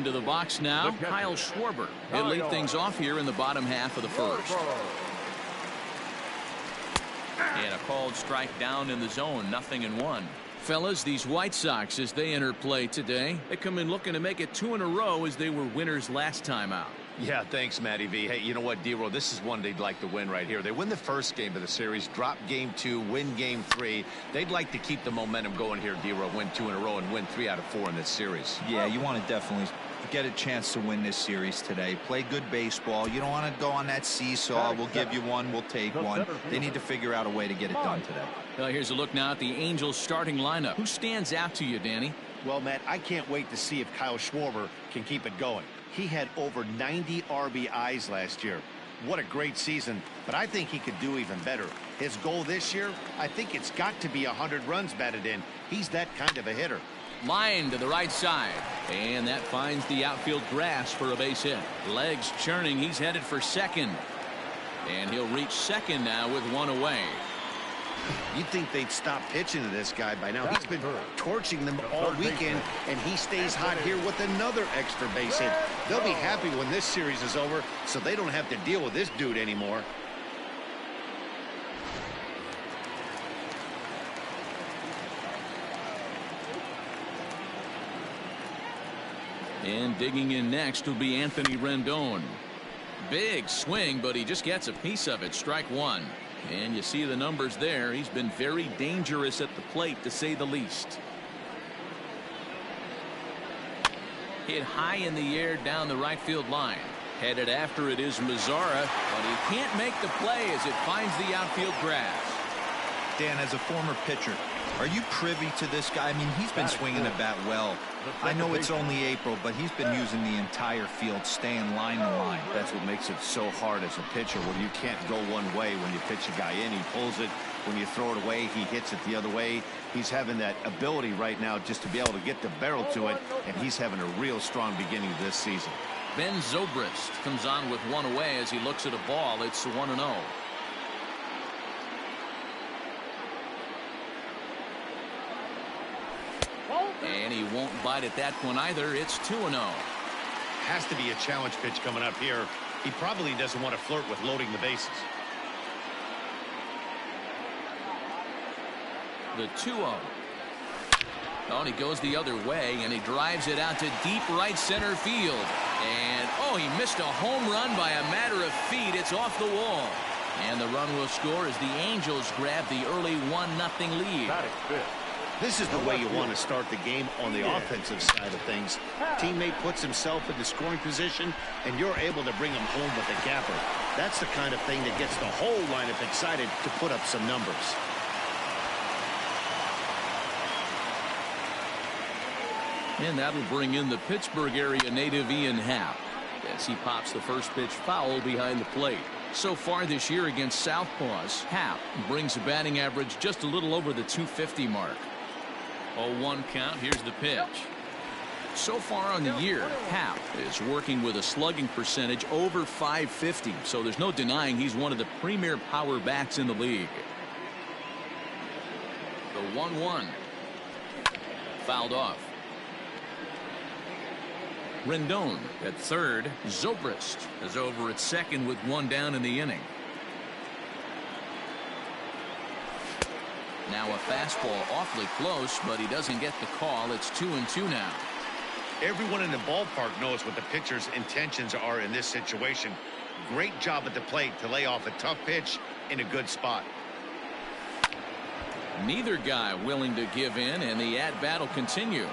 Into the box now, Kyle Schwarber. He'll lead things off here in the bottom half of the first. And a called strike down in the zone, 0-1. Fellas, these White Sox, as they enter play today, they come in looking to make it 2 in a row as they were winners last time out. Yeah, thanks, Matty V. Hey, you know what, D-Roll, this is one they'd like to win right here. They win the first game of the series, drop game 2, win game 3. They'd like to keep the momentum going here, D-Roll, win 2 in a row and win 3 out of 4 in this series. Yeah, you want to definitely get a chance to win this series today. Play good baseball. You don't want to go on that seesaw. We'll give you one, we'll take one. They need to figure out a way to get it done today. Well, here's a look now at the Angels starting lineup. Who stands out to you, Danny? Well, Matt, I can't wait to see if Kyle Schwarber can keep it going. He had over 90 RBIs last year. What a great season, but I think he could do even better. His goal this year, I think it's got to be 100 runs batted in. He's that kind of a hitter. Line to the right side, and that finds the outfield grass for a base hit. Legs churning, he's headed for second, and he'll reach second now with 1 away. You'd think they'd stop pitching to this guy by now. He's been torching them all weekend, and he stays hot here with another extra base hit. They'll be happy when this series is over, so they don't have to deal with this dude anymore. And digging in next will be Anthony Rendon. Big swing, but he just gets a piece of it. Strike 1. And you see the numbers there. He's been very dangerous at the plate, to say the least. Hit high in the air down the right field line. Headed after it is Mazara, but he can't make the play as it finds the outfield grass. Dan, as a former pitcher, are you privy to this guy? I mean, he's been swinging the bat well. I know it's only April, but he's been using the entire field, staying line to line. That's what makes it so hard as a pitcher, when you can't go one way when you pitch a guy in. He pulls it. When you throw it away, he hits it the other way. He's having that ability right now just to be able to get the barrel to it, and he's having a real strong beginning of this season. Ben Zobrist comes on with 1 away as he looks at a ball. It's 1-0. And he won't bite at that one either. It's 2-0. Has to be a challenge pitch coming up here. He probably doesn't want to flirt with loading the bases. The 2-0. Oh, and he goes the other way, and he drives it out to deep right center field. And, oh, he missed a home run by a matter of feet. It's off the wall. And the run will score as the Angels grab the early 1-0 lead. This is the way you want to start the game on the offensive side of things. Teammate puts himself in the scoring position, and you're able to bring him home with a gapper. That's the kind of thing that gets the whole lineup excited to put up some numbers. And that'll bring in the Pittsburgh area native Ian Happ as he pops the first pitch foul behind the plate. So far this year against Southpaws, Happ brings a batting average just a little over the .250 mark. 0-1 count. Here's the pitch. So far on the year, Happ is working with a slugging percentage over .550, so there's no denying he's one of the premier power bats in the league. The 1-1. Fouled off. Rendon at third. Zobrist is over at second with 1 down in the inning. Now a fastball awfully close, but he doesn't get the call. It's 2-2 now. Everyone in the ballpark knows what the pitcher's intentions are in this situation. Great job at the plate to lay off a tough pitch in a good spot. Neither guy willing to give in, and the at-bat will continue.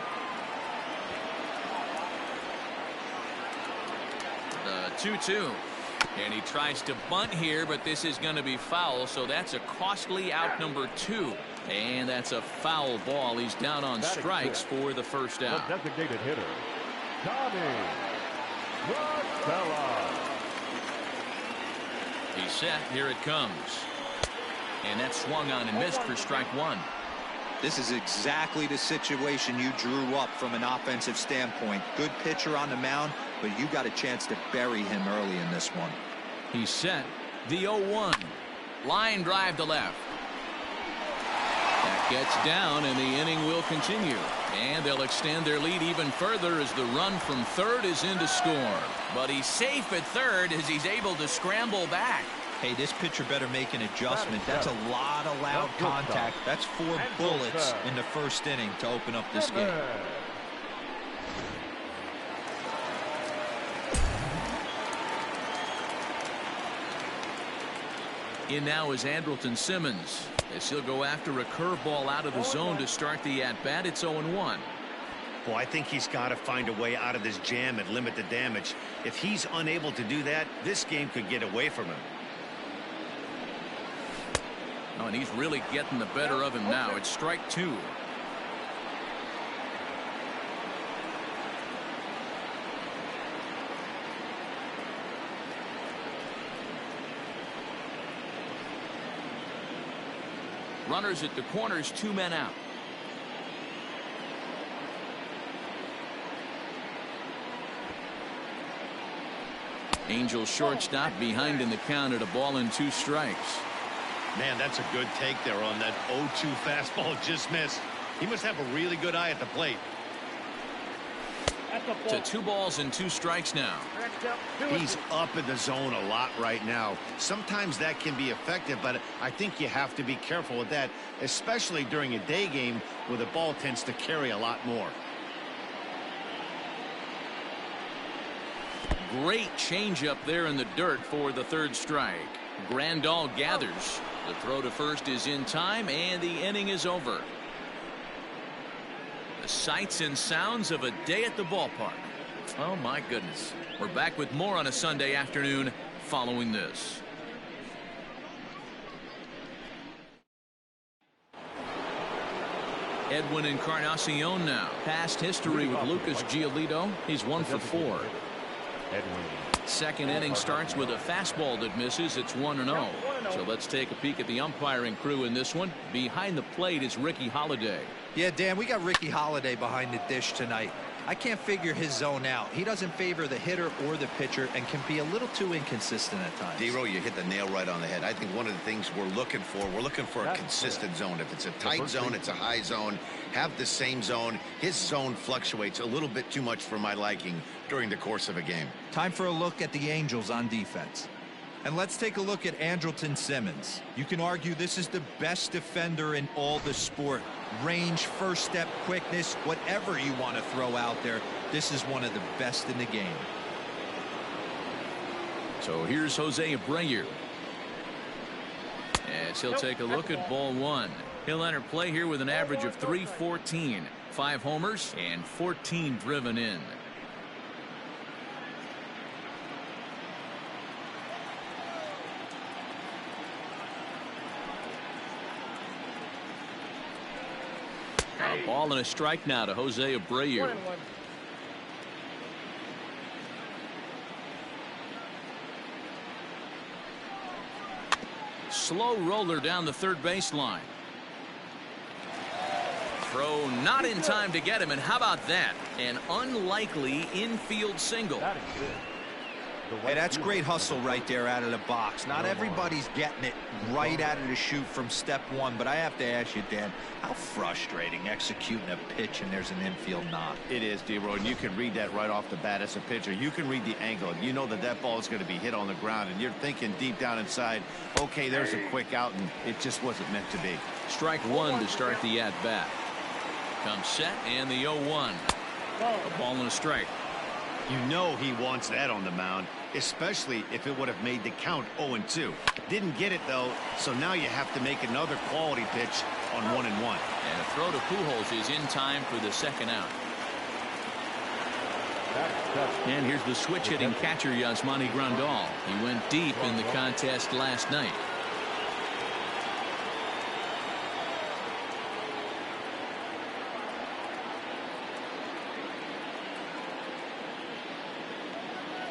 The 2-2. And he tries to bunt here, but this is going to be foul, so that's a costly out number 2. And that's a foul ball. He's down on strikes for the first out. The designated hitter, Tommy Rosella. He's set. Here it comes. And that swung on and missed for strike 1. This is exactly the situation you drew up from an offensive standpoint. Good pitcher on the mound, but you got a chance to bury him early in this one. He's set. The 0-1. Line drive to left. That gets down, and the inning will continue. And they'll extend their lead even further as the run from third is in to score. But he's safe at third as he's able to scramble back. Hey, this pitcher better make an adjustment. That's a lot of loud contact. That's 4 bullets in the first inning to open up this game. In now is Andrelton Simmons as he'll go after a curveball out of the zone to start the at-bat. It's 0-1. Well, I think he's got to find a way out of this jam and limit the damage. If he's unable to do that, this game could get away from him. Oh, and he's really getting the better of him now. It's strike 2. Runners at the corners, 2 men out. Angels shortstop behind in the count at a ball and 2 strikes. Man, that's a good take there on that 0-2 fastball just missed. He must have a really good eye at the plate. To 2 balls and 2 strikes now. He's up in the zone a lot right now. Sometimes that can be effective, but I think you have to be careful with that, especially during a day game where the ball tends to carry a lot more. Great change up there in the dirt for the 3rd strike. Grandal gathers. The throw to first is in time, and the inning is over. The sights and sounds of a day at the ballpark. Oh, my goodness. We're back with more on a Sunday afternoon following this. Edwin Encarnacion now. Past history with Lucas Giolito. He's 1 for 4. Second inning starts with a fastball that misses. It's 1-0. So let's take a peek at the umpiring crew in this one. Behind the plate is Ricky Holiday. Yeah, Dan, we got Ricky Holiday behind the dish tonight. I can't figure his zone out. He doesn't favor the hitter or the pitcher and can be a little too inconsistent at times. D-Row, you hit the nail right on the head. I think one of the things we're looking for a consistent zone. If it's a tight zone, it's a high zone. Have the same zone. His zone fluctuates a little bit too much for my liking during the course of a game. Time for a look at the Angels on defense. And let's take a look at Andrelton Simmons. You can argue this is the best defender in all the sport. Range, first step, quickness, whatever you want to throw out there, this is one of the best in the game. So here's Jose Abreu. As he'll take a look at ball 1. He'll enter play here with an average of .314. 5 homers and 14 driven in. A ball and a strike now to Jose Abreu. Slow roller down the third baseline. Throw not in time to get him, and how about that? An unlikely infield single. Hey, that's great hustle right there out of the box. Not everybody's getting it right out of the chute from step 1, but I have to ask you, Dan, how frustrating executing a pitch and there's an infield knock. It is, D-Roy, and you can read that right off the bat as a pitcher. You can read the angle. You know that that ball is going to be hit on the ground, and you're thinking deep down inside, okay, there's a quick out, and it just wasn't meant to be. Strike 1 to start the at-bat. Comes set, and the 0-1. A ball and a strike. You know he wants that on the mound, especially if it would have made the count 0-2. Didn't get it, though, so now you have to make another quality pitch on 1-1. And a throw to Pujols is in time for the second out. And here's the switch-hitting catcher, Yasmani Grandal. He went deep in the contest last night.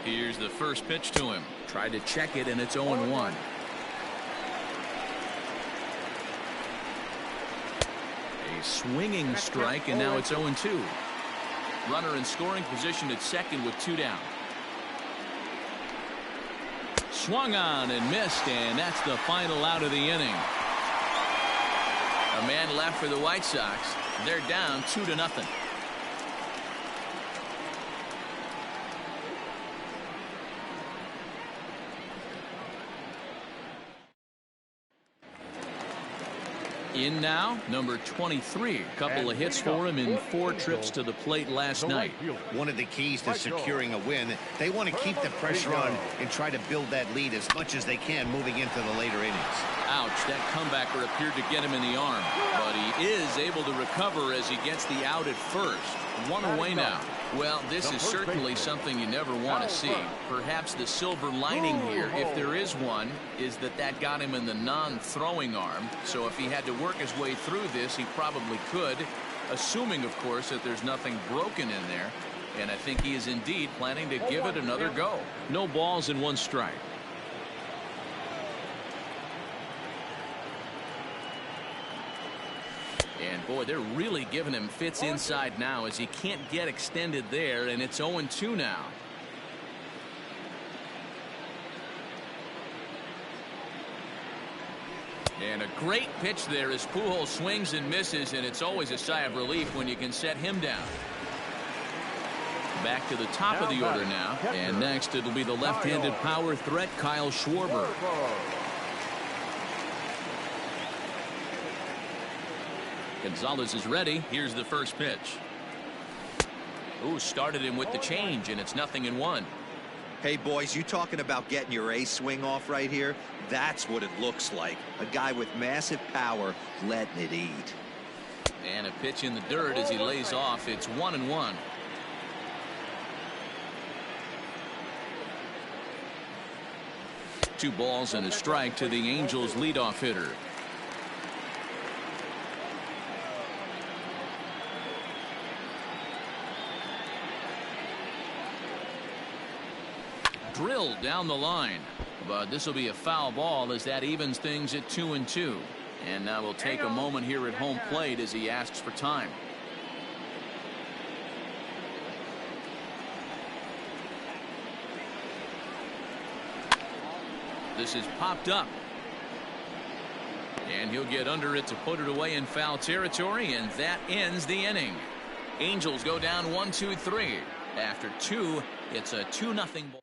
Here's the first pitch to him. Tried to check it, and it's 0-1. A swinging strike, and now it's 0-2. Runner in scoring position at second with 2 down. Swung on and missed, and that's the final out of the inning. A man left for the White Sox. They're down 2-0. In now, number 23. Couple of hits for him in 4 trips to the plate last night. One of the keys to securing a win, they want to keep the pressure on and try to build that lead as much as they can moving into the later innings. Ouch, that comebacker appeared to get him in the arm, but he is able to recover as he gets the out at first. 1 away now. Well, this is certainly something you never want to see. Perhaps the silver lining here, if there is one, is that got him in the non-throwing arm. So if he had to work his way through this, he probably could, assuming, of course, that there's nothing broken in there. And I think he is indeed planning to give it another go. No balls and 1 strike. And boy, they're really giving him fits inside now as he can't get extended there, and it's 0-2 now. And a great pitch there as Pujols swings and misses, and it's always a sigh of relief when you can set him down. Back to the top of the order now, and next it'll be the left-handed power threat, Kyle Schwarber. Gonzalez is ready. Here's the first pitch. Ooh, started him with the change, and it's 0-1. Hey, boys, you talking about getting your A swing off right here? That's what it looks like. A guy with massive power letting it eat. And a pitch in the dirt as he lays off. It's 1-1. Two balls and a strike to the Angels leadoff hitter. Drilled down the line, but this will be a foul ball as that evens things at 2-2. And now we'll take a moment here at home plate as he asks for time. This is popped up, and he'll get under it to put it away in foul territory, and that ends the inning. Angels go down 1-2-3. After 2, it's a 2-0 ball.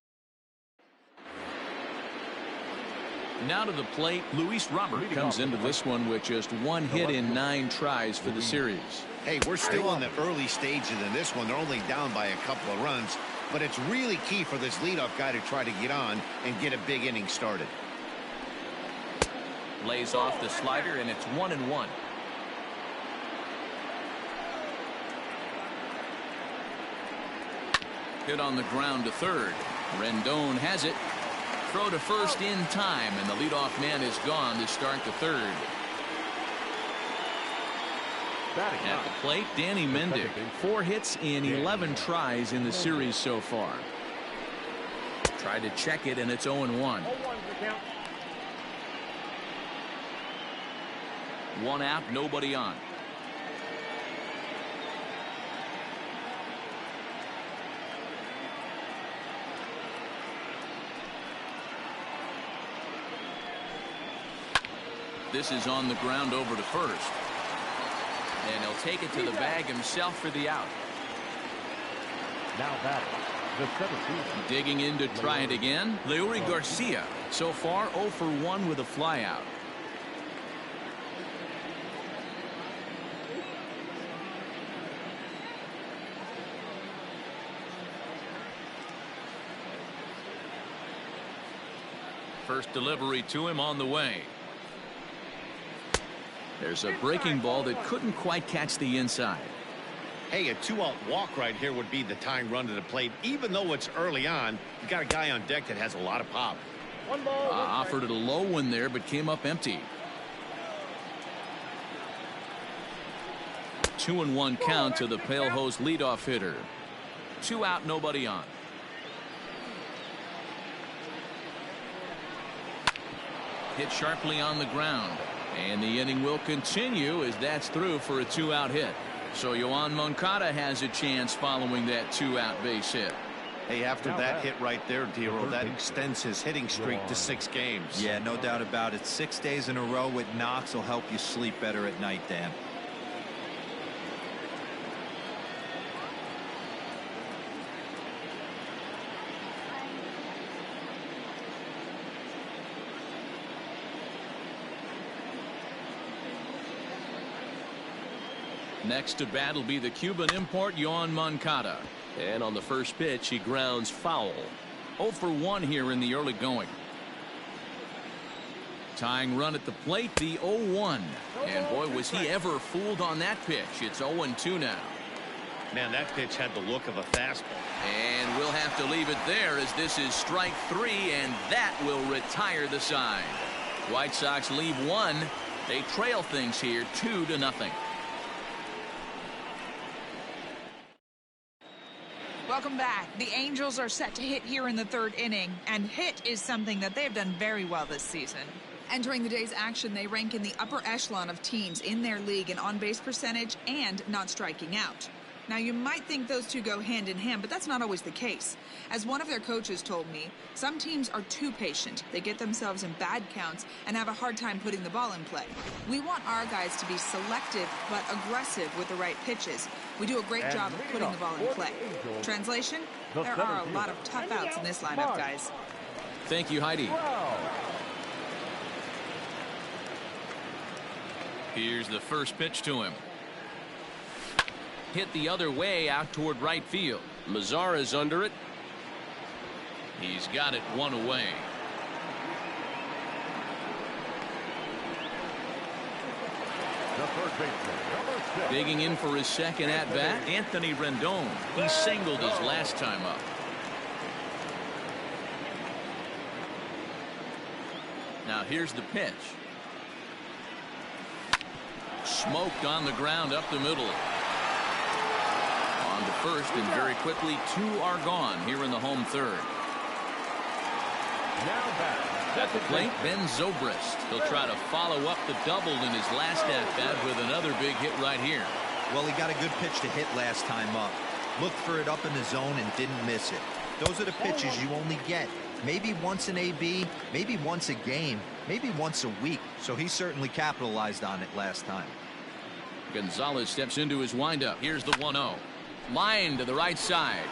Now to the plate, Luis Robert comes into this one with just 1 hit in 9 tries for the series. Hey, we're still on the early stages in this one. They're only down by a couple of runs, but it's really key for this leadoff guy to try to get on and get a big inning started. Lays off the slider, and it's 1-1. Hit on the ground to third. Rendon has it. Throw to first in time, and the leadoff man is gone to start the third. At the plate, Danny Mendick. 4 hits in 11 tries in the series so far. Tried to check it, and it's 0-1. 1 out, nobody on. This is on the ground over to first. And he'll take it to the bag himself for the out. Now batting, the 17th. Digging in to try it again, Leury Garcia. So far 0 for 1 with a flyout. First delivery to him on the way. There's a breaking ball that couldn't quite catch the inside. Hey, a 2-out walk right here would be the tying run to the plate. Even though it's early on, you got a guy on deck that has a lot of pop. Offered it a low one there, but came up empty. 2-1 count to the Pale Hose leadoff hitter. 2 out, nobody on. Hit sharply on the ground. And the inning will continue as that's through for a 2-out hit. So Yoan Moncada has a chance following that 2-out base hit. Hey, after that hit right there, Dero, that extends his hitting streak to 6 games. Yeah, no doubt about it. 6 days in a row with knocks will help you sleep better at night, Dan. Next to bat will be the Cuban import Yoan Moncada. And on the first pitch, he grounds foul. 0 for 1 here in the early going. Tying run at the plate, the 0-1. And boy, was he ever fooled on that pitch. It's 0-2 now. Man, that pitch had the look of a fastball. And we'll have to leave it there as this is strike 3, and that will retire the side. White Sox leave 1. They trail things here 2-0. Welcome back. The Angels are set to hit here in the 3rd inning, and hit is something that they've done very well this season. Entering the day's action, they rank in the upper echelon of teams in their league in on-base percentage and not striking out. Now, you might think those two go hand in hand, but that's not always the case. As one of their coaches told me, some teams are too patient. They get themselves in bad counts and have a hard time putting the ball in play. We want our guys to be selective but aggressive with the right pitches. We do a great job of putting the ball in play. Translation? There are a lot of tough outs in this lineup, guys. Thank you, Heidi. Here's the first pitch to him. Hit the other way out toward right field. Mazara's under it. He's got it 1 away. Digging in for his second at bat, Anthony Rendon. He singled his last time up. Now here's the pitch. Smoked on the ground up the middle. On to first, and very quickly 2 are gone here in the home 3rd. At the plate, Ben Zobrist. He'll try to follow up the double in his last at-bat with another big hit right here. Well, he got a good pitch to hit last time up. Looked for it up in the zone and didn't miss it. Those are the pitches you only get. Maybe once an AB, maybe once a game, maybe once a week. So he certainly capitalized on it last time. Gonzalez steps into his windup. Here's the 1-0. Line to the right side.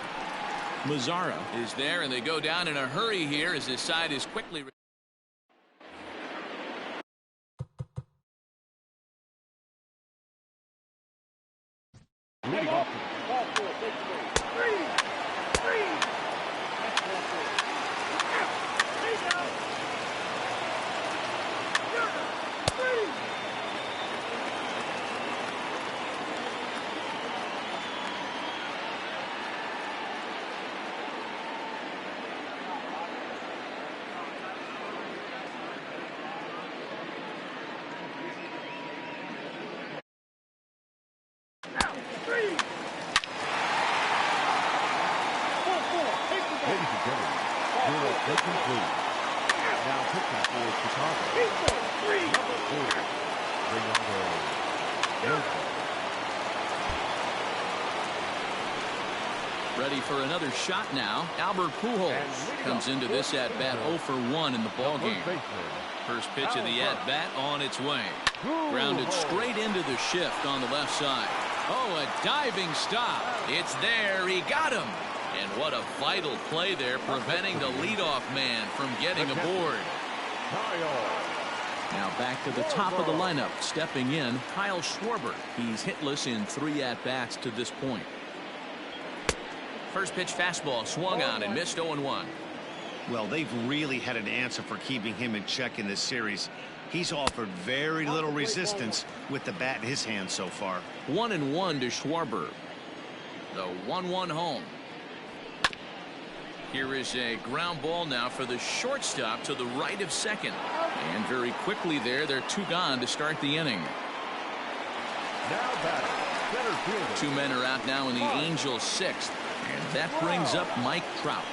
Mazara is there, and they go down in a hurry here as his side is quickly. Leading off. Ready for another shot now. Albert Pujols comes into this at-bat 0 for 1 in the ballgame. First pitch of the at-bat on its way. Grounded straight into the shift on the left side. Oh, a diving stop. It's there. He got him. And what a vital play there, preventing the leadoff man from getting aboard. Now back to the top of the lineup. Stepping in, Kyle Schwarber. He's hitless in 3 at-bats to this point. First pitch fastball swung on and missed 0-1. Well, they've really had an answer for keeping him in check in this series. He's offered very little resistance with the bat in his hand so far. 1-1 to Schwarber. The 1-1 home. Here is a ground ball now for the shortstop to the right of second. And very quickly there, they're 2 gone to start the inning. Now batting, center fielder. 2 men are out now in the Angels' 6th. And that brings up Mike Trout.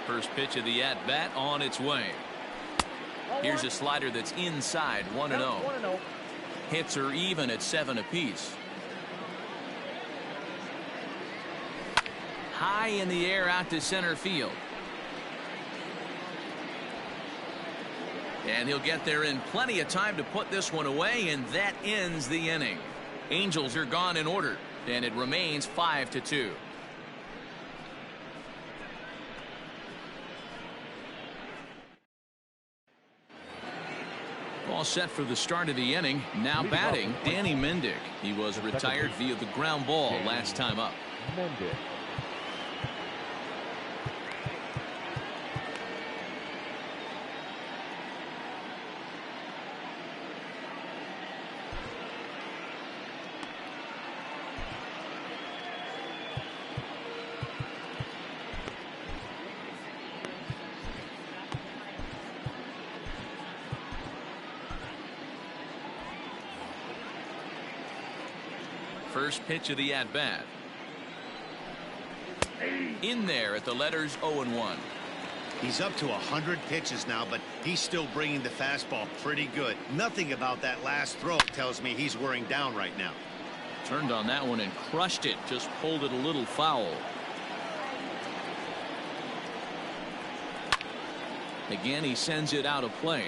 First pitch of the at-bat on its way. Here's a slider that's inside, 1-0. Hits are even at 7 apiece. High in the air out to center field. And he'll get there in plenty of time to put this one away, and that ends the inning. Angels are gone in order, and it remains 5-2. All set for the start of the inning. Now batting, Danny Mendick. He was retired via the ground ball last time up. Mendick. First pitch of the at-bat. In there at the letters 0-1. He's up to 100 pitches now, but he's still bringing the fastball pretty good. Nothing about that last throw tells me he's wearing down right now. Turned on that one and crushed it. Just pulled it a little foul. Again, he sends it out of play.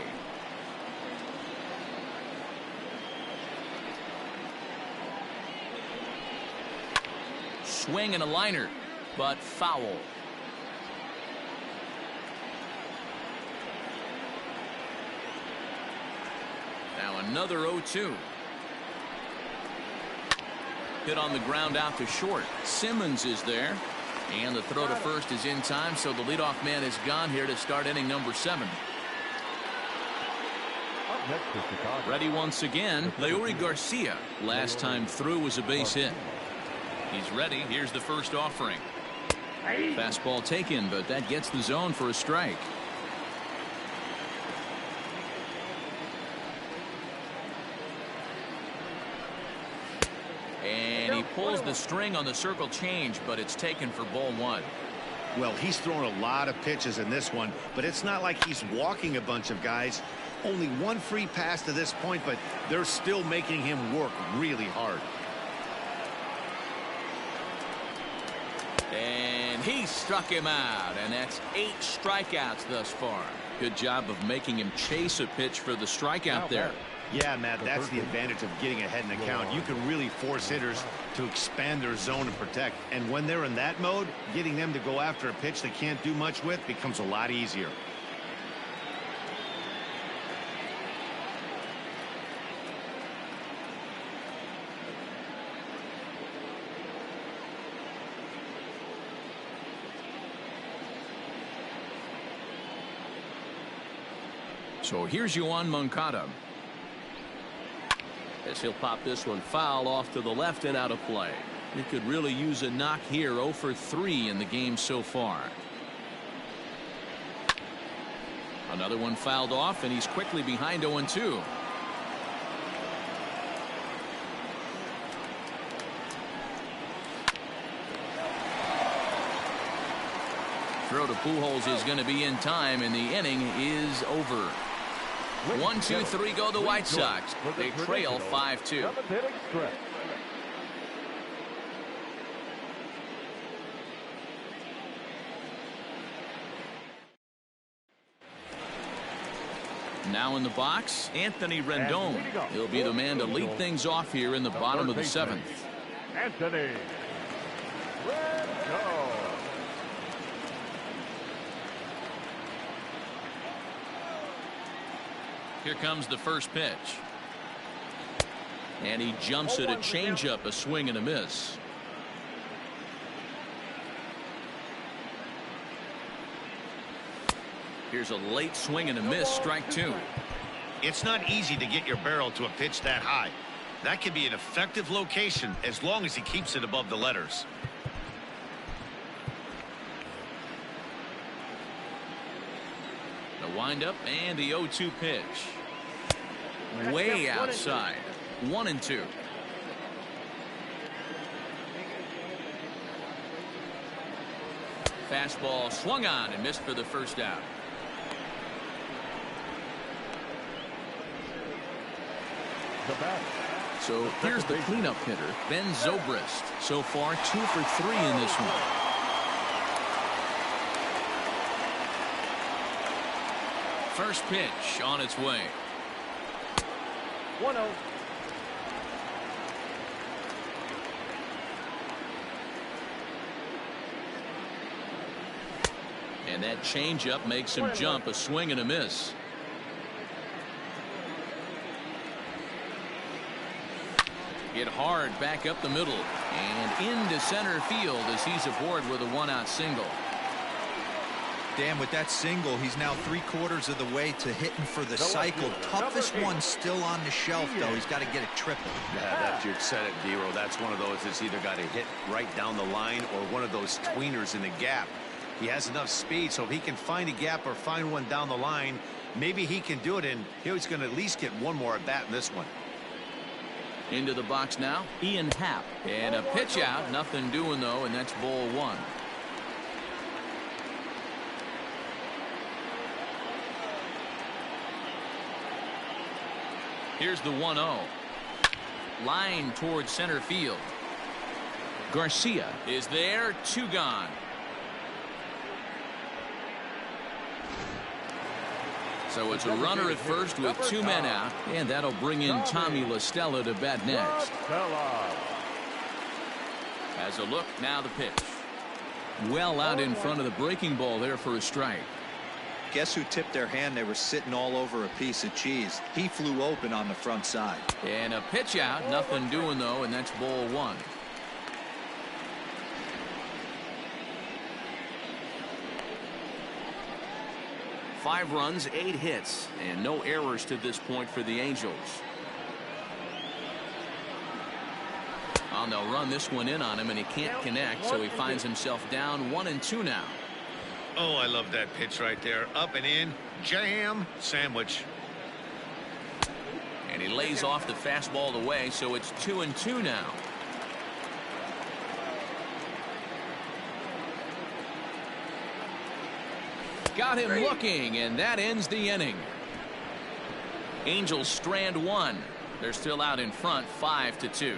Swing and a liner, but foul. Now another 0-2. Hit on the ground out to short. Simmons is there. And the throw to first is in time, so the leadoff man is gone here to start inning number 7. Up next for Chicago. Ready once again, Leury Garcia. Last time through was a base hit. He's ready. Here's the first offering. Fastball taken, but that gets the zone for a strike. And he pulls the string on the circle change, but it's taken for ball 1. Well, he's thrown a lot of pitches in this one, but it's not like he's walking a bunch of guys. Only one free pass to this point, but they're still making him work really hard. And he struck him out, and that's 8 strikeouts thus far. Good job of making him chase a pitch for the strikeout there. Yeah, Matt, that's the advantage of getting ahead in the count. You can really force hitters to expand their zone and protect. And when they're in that mode, getting them to go after a pitch they can't do much with becomes a lot easier. So here's Yoan Moncada. As he'll pop this one foul off to the left and out of play. He could really use a knock here. 0 for 3 in the game so far. Another one fouled off, and he's quickly behind 0-2. Throw to Pujols is going to be in time, and the inning is over. 1, 2, 3 go the White Sox. They trail 5-2. Now in the box, Anthony Rendon. He'll be the man to lead things off here in the bottom of the 7th. Anthony Rendon. Here comes the first pitch. And he jumps at a changeup, a swing and a miss. Here's a late swing and a miss, strike 2. It's not easy to get your barrel to a pitch that high. That can be an effective location as long as he keeps it above the letters. The windup and the 0-2 pitch. Way outside. 1-2. Fastball swung on and missed for the first out. So here's the cleanup hitter, Ben Zobrist. So far 2 for 3 in this one. First pitch on its way. 1-0. And that changeup makes him jump, a swing and a miss. Hit hard back up the middle and into center field as he's aboard with a one-out single. Dan, with that single, he's now 3/4 of the way to hitting for the cycle. Toughest one still on the shelf, though. He's got to get it triple. Yeah, that's, you said it, Dero. That's one of those that's either got to hit right down the line or one of those tweeners in the gap. He has enough speed, so if he can find a gap or find one down the line, maybe he can do it, and he's going to at least get one more at bat in this one. Into the box now, Ian Happ. And a pitch out. Nothing doing, though, and that's ball one. Here's the 1-0. Line towards center field. Garcia is there. 2 gone. So it's a runner at first with 2 men out, and that'll bring in Tommy La Stella to bat next. Has a look, now the pitch. Well out in front of the breaking ball there for a strike. Guess who tipped their hand? They were sitting all over a piece of cheese. He flew open on the front side. And a pitch out, nothing doing though, and that's ball one. Five runs, 8 hits, and no errors to this point for the Angels. Oh, they'll run this one in on him, and he can't connect, so he finds himself down 1-2 now. Oh, I love that pitch right there. Up and in, jam, sandwich. And he lays off the fastball away, so it's 2-2 now. Got him looking, and that ends the inning. Angels strand 1. They're still out in front, 5-2.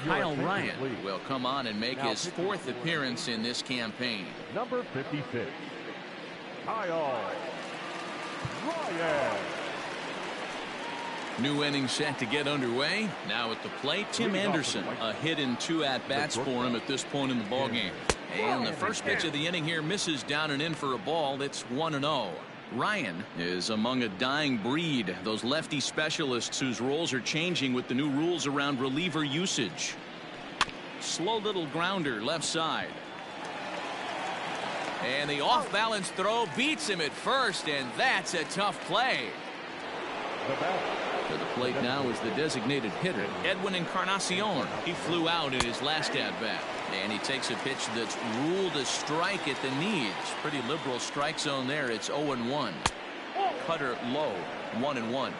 Kyle Ryan will come on and make his 4th appearance in this campaign. Number 56, Kyle Ryan. New inning set to get underway. Now at the plate, Tim Anderson. A hit in 2 at-bats for him at this point in the ballgame. And the first pitch of the inning here misses down and in for a ball. It's 1-0. Ryan is among a dying breed, those lefty specialists whose roles are changing with the new rules around reliever usage. Slow little grounder left side. And the off-balance throw beats him at first, and that's a tough play. To the plate now is the designated hitter, Edwin Encarnacion. He flew out in his last at-bat. And he takes a pitch that's ruled a strike at the knees. Pretty liberal strike zone there. It's 0-1. Cutter low, 1-1.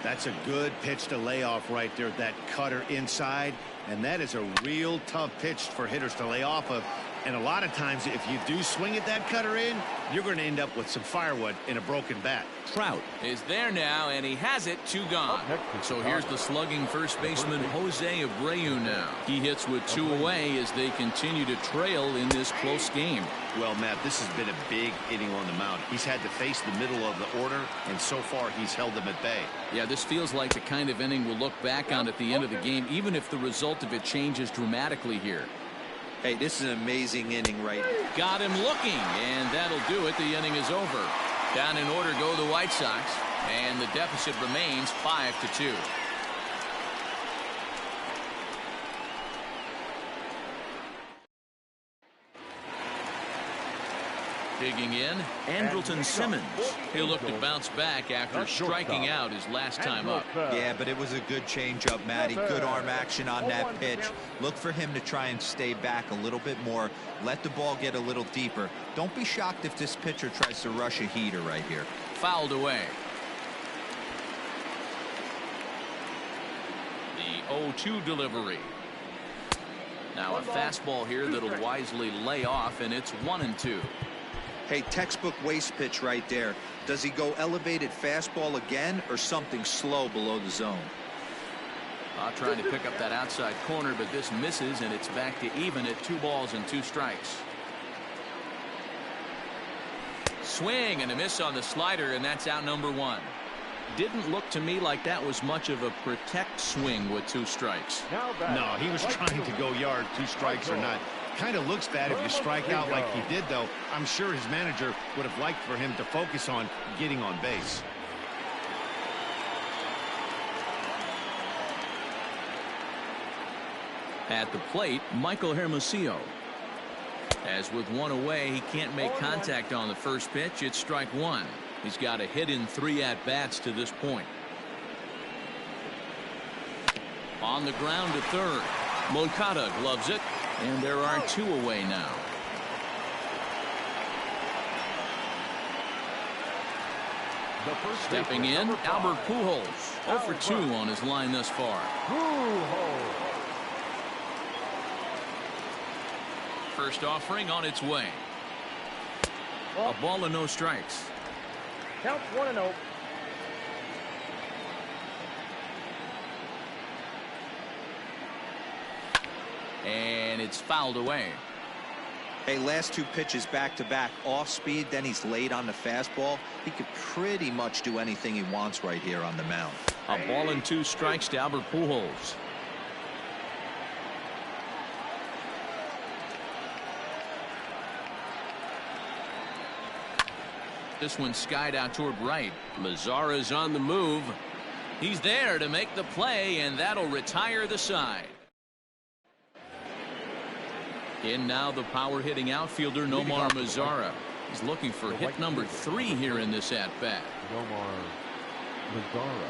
That's a good pitch to lay off right there. That cutter inside. And that is a real tough pitch for hitters to lay off of. And a lot of times, if you do swing at that cutter in, you're going to end up with some firewood in a broken bat. Trout is there now, and he has it. 2 gone. So here's the slugging first baseman Jose Abreu now. He hits with 2 away as they continue to trail in this close game. Well, Matt, this has been a big inning on the mound. He's had to face the middle of the order, and so far he's held them at bay. Yeah, this feels like the kind of inning we'll look back on at the end of the game, even if the result of it changes dramatically here. Hey, this is an amazing inning right now. Got him looking, and that'll do it. The inning is over. Down in order go the White Sox, and the deficit remains 5-2. Digging in, Andrelton Simmons. He'll look to bounce back after striking out his last time up. Yeah, but it was a good changeup, Matty. Good arm action on that pitch. Look for him to try and stay back a little bit more. Let the ball get a little deeper. Don't be shocked if this pitcher tries to rush a heater right here. Fouled away. The 0-2 delivery. Now a fastball here that'll wisely lay off, and it's 1-2. Hey, textbook waste pitch right there. Does he go elevated fastball again or something slow below the zone? Trying to pick up that outside corner, but this misses, and it's back to even at 2 balls and 2 strikes. Swing and a miss on the slider, and that's out number 1. Didn't look to me like that was much of a protect swing with 2 strikes. No, he was trying to go yard, 2 strikes or not. Kind of looks bad if you strike out like he did, though. I'm sure his manager would have liked for him to focus on getting on base. At the plate, Michael Hermosillo. As with 1 away, he can't make contact on the first pitch. It's strike 1. He's got a hit in 3 at-bats to this point. On the ground to third. Moncada gloves it, and there are 2 away now. Stepping in, Albert Pujols. 0 for 2 on his line thus far. First offering on its way. A ball and no strikes. Count 1-0. And it's fouled away. Hey, last 2 pitches back-to-back off speed, then he's late on the fastball. He could pretty much do anything he wants right here on the mound. A ball and 2 strikes to Albert Pujols. This one skied out toward right. Mazara's on the move. He's there to make the play, and that'll retire the side. In now the power-hitting outfielder Nomar Mazara. He's looking for hit number 3 here in this at-bat. Nomar Mazara.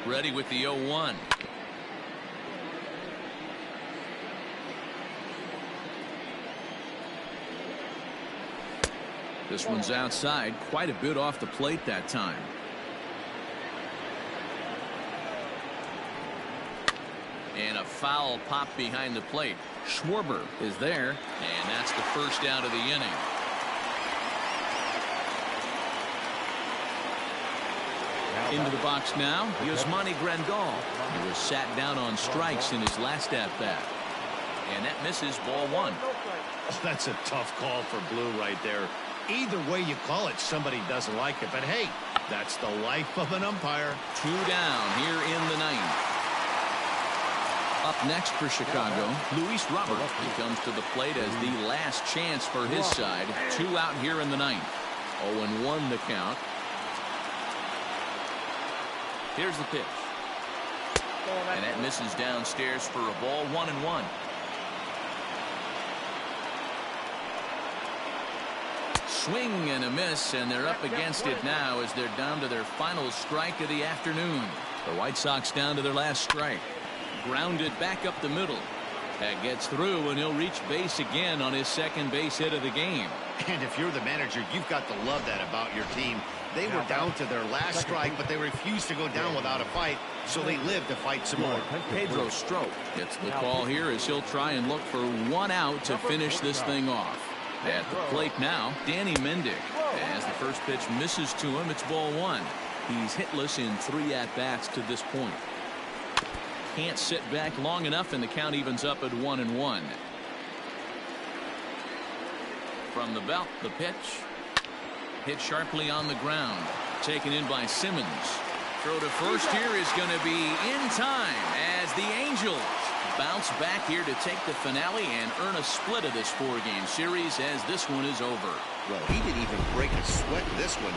Ready with the 0-1. This one's outside, quite a bit off the plate that time. And a foul pop behind the plate. Schwarber is there, and that's the first out of the inning. Into the box now, Yasmani Grandal. He was sat down on strikes in his last at-bat. And that misses ball 1. Oh, that's a tough call for Blue right there. Either way you call it, somebody doesn't like it. But hey, that's the life of an umpire. 2 down here in the 9th. Up next for Chicago, Luis Robert. He comes to the plate as the last chance for his side. 2 out here in the 9th. 0-1 the count. Here's the pitch. And that misses downstairs for a ball. 1-1. Swing and a miss, and they're up against it now as they're down to their final strike of the afternoon. The White Sox down to their last strike. Grounded back up the middle. That gets through, and he'll reach base again on his second base hit of the game. And if you're the manager, you've got to love that about your team. They were down to their last strike, but they refused to go down without a fight, so they lived to fight some more. Pedro Strop gets the call here as he'll try and look for 1 out to finish this thing off. At the plate now, Danny Mendick. As the first pitch misses to him, it's ball 1. He's hitless in 3 at-bats to this point. Can't sit back long enough, and the count evens up at 1-1. From the belt, the pitch. Hit sharply on the ground. Taken in by Simmons. Throw to first here is going to be in time as the Angels bounce back here to take the finale and earn a split of this 4-game series as this one is over. Well, he didn't even break a sweat in this one.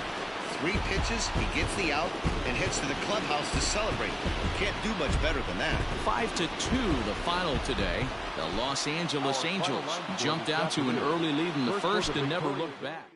3 pitches, he gets the out and heads to the clubhouse to celebrate. Can't do much better than that. 5-2 the final today. The Los Angeles Angels jumped out to an early lead in the first and never looked back.